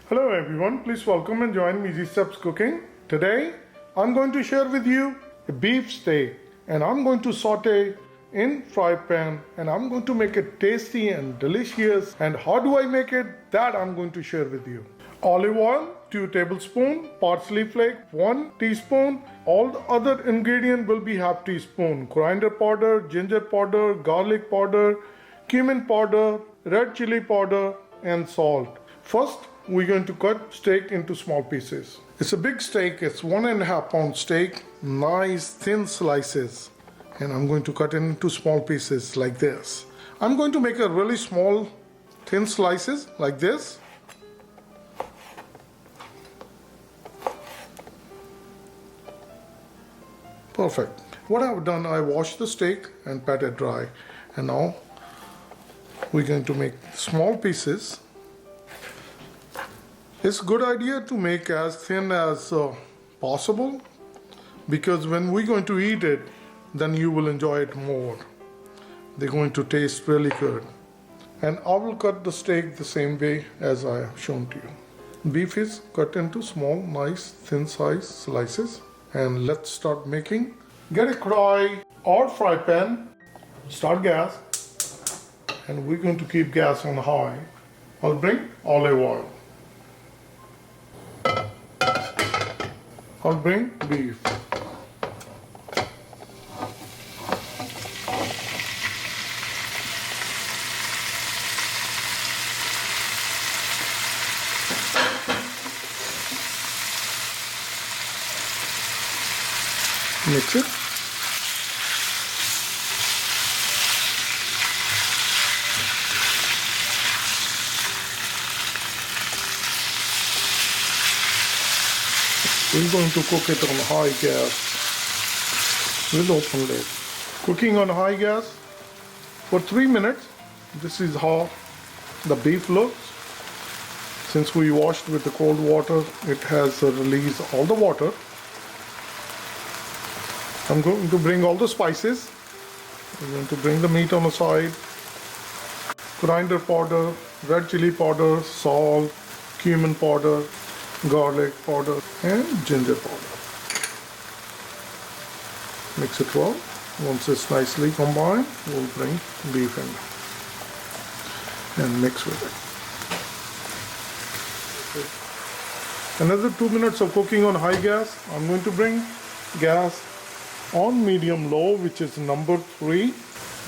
Hello everyone, please welcome and join me Easy Steps Cooking. Today I'm going to share with you a beef steak and I'm going to saute in fry pan and I'm going to make it tasty and delicious. And how do I make it? That I'm going to share with you. Olive oil 2 tablespoons, parsley flake 1 teaspoon, all the other ingredient will be half teaspoon, coriander powder, ginger powder, garlic powder, cumin powder, red chili powder and salt. First we're going to cut steak into small pieces. It's a big steak, it's 1.5 pound steak, nice thin slices. And I'm going to cut it into small pieces like this. I'm going to make a really small thin slices like this. Perfect. What I've done, I washed the steak and pat it dry. And now we're going to make small pieces. It's a good idea to make as thin as possible, because when we're going to eat it, then you will enjoy it more. They're going to taste really good. And I will cut the steak the same way as I have shown to you. Beef is cut into small, nice, thin size slices. And let's start making. Get a kadahi or fry pan, start gas, and we're going to keep gas on high. I'll bring olive oil. I'll bring beef. Mix it. We're going to cook it on high gas with open lid. Cooking on high gas for 3 minutes. This is how the beef looks. Since we washed with the cold water, it has released all the water. I'm going to bring all the spices. I'm going to bring the meat on the side. Coriander powder, red chili powder, salt, cumin powder, garlic powder and ginger powder. Mix it well. Once it's nicely combined, we'll bring beef in and mix with it. Another 2 minutes of cooking on high gas. I'm going to bring gas on medium low, which is number 3.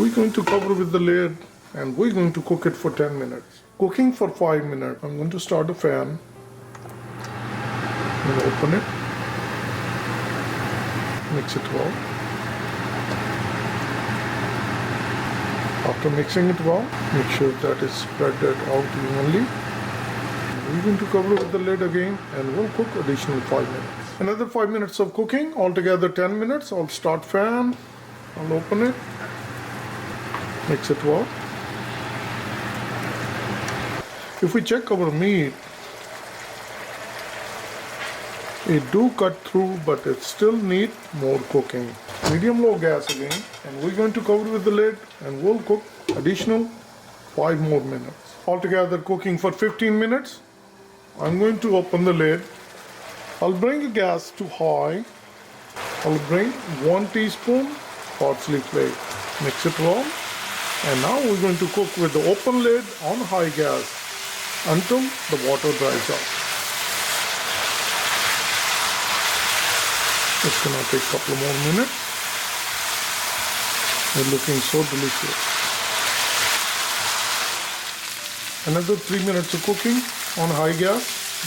We're going to cover with the lid and we're going to cook it for 10 minutes. Cooking for 5 minutes. I'm going to start the fan and open it. Mix it well. After mixing it well, make sure that it's spread it out evenly. We're going to cover with the lid again and we'll cook additional 5 minutes. Another 5 minutes of cooking, altogether 10 minutes. I'll start fan, I'll open it, mix it well. If we check our meat, it do cut through, but it still need more cooking. Medium low gas again, and we're going to cover with the lid and we'll cook additional 5 more minutes. Altogether cooking for 15 minutes. I'm going to open the lid. I'll bring the gas to high. I'll bring 1 teaspoon parsley flake. Mix it well. And now we're going to cook with the open lid on high gas until the water dries up. It's gonna take a couple more minutes. It's looking so delicious. Another 3 minutes of cooking on high gas.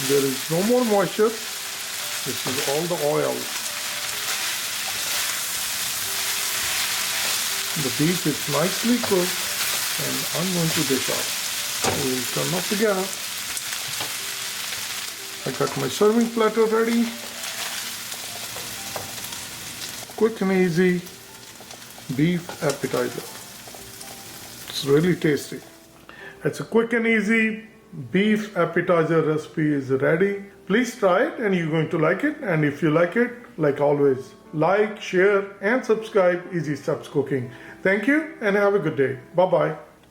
There is no more moisture. This is all the oil. The beef is nicely cooked and I'm going to dish out. We'll turn off the gas. I got my serving platter ready. Quick and easy beef appetizer. It's really tasty. It's a quick and easy beef appetizer recipe is ready. Please try it and you're going to like it. And if you like it, like always, like, share and subscribe Easy Steps Cooking. Thank you and have a good day. Bye-bye.